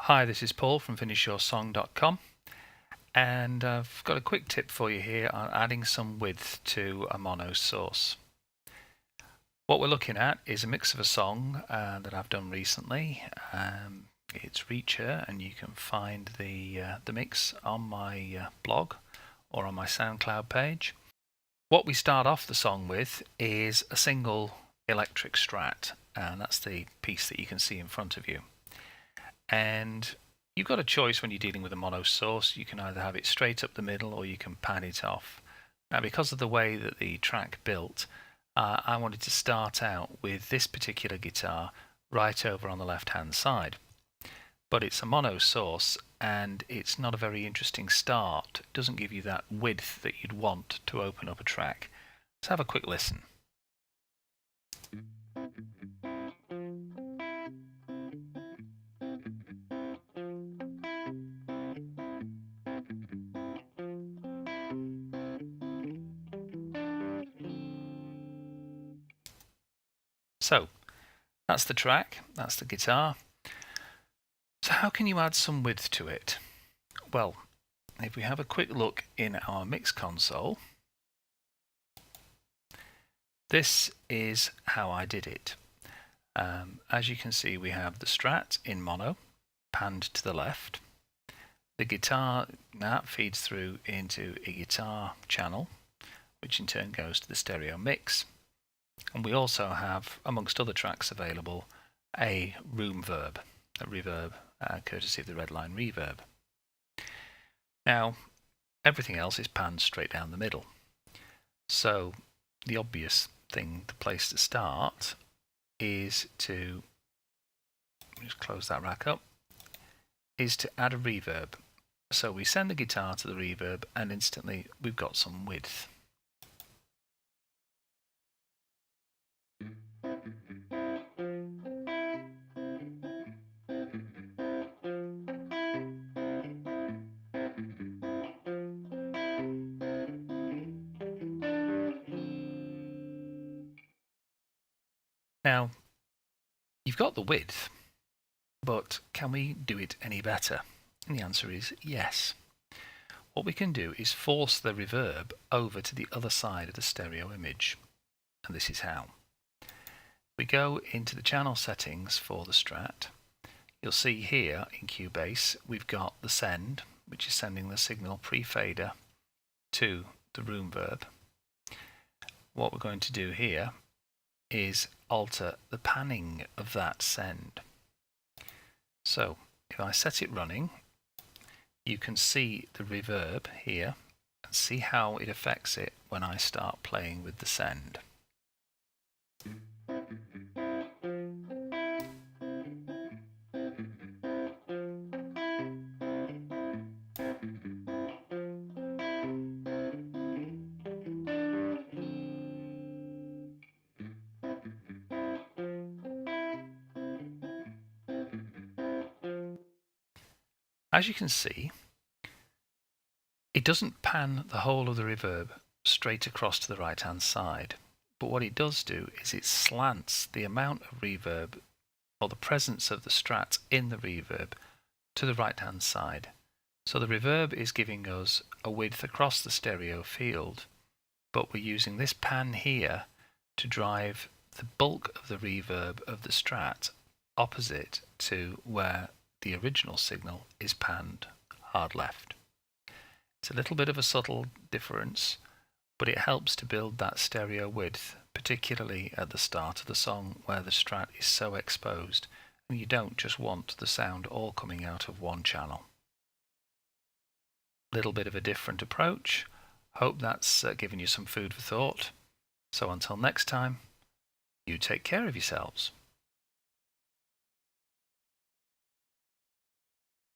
Hi, this is Paul from finishYourSong.com, and I've got a quick tip for you here on adding some width to a mono source. What we're looking at is a mix of a song that I've done recently. It's Reacher, and you can find the mix on my blog or on my SoundCloud page. What we start off the song with is a single electric Strat, and that's the piece that you can see in front of you. And you've got a choice when you're dealing with a mono source. You can either have it straight up the middle or you can pan it off. Now, because of the way that the track built, I wanted to start out with this particular guitar right over on the left hand side. But it's a mono source and it's not a very interesting start. It doesn't give you that width that you'd want to open up a track. Let's have a quick listen. So that's the track, that's the guitar. So how can you add some width to it? Well, if we have a quick look in our mix console, this is how I did it. As you can see, we have the Strat in mono, panned to the left. The guitar now feeds through into a guitar channel, which in turn goes to the stereo mix. And we also have, amongst other tracks available, a reverb, courtesy of the Redline Reverb. Now, everything else is panned straight down the middle. So the obvious thing, the place to start, is to just close that rack up, is to add a reverb. So we send the guitar to the reverb and instantly we've got some width. Now, you've got the width, but can we do it any better? And the answer is yes. What we can do is force the reverb over to the other side of the stereo image. And this is how. We go into the channel settings for the Strat. You'll see here in Cubase we've got the send, which is sending the signal pre-fader to the reverb. What we're going to do here is alter the panning of that send. So if I set it running, you can see the reverb here and see how it affects it when I start playing with the send. As you can see, it doesn't pan the whole of the reverb straight across to the right hand side, but what it does do is it slants the amount of reverb or the presence of the Strat in the reverb to the right hand side. So the reverb is giving us a width across the stereo field, but we're using this pan here to drive the bulk of the reverb of the Strat opposite to where the original signal is panned hard left. It's a little bit of a subtle difference, but it helps to build that stereo width, particularly at the start of the song where the Strat is so exposed and you don't just want the sound all coming out of one channel. Little bit of a different approach. Hope that's given you some food for thought. So until next time, you take care of yourselves.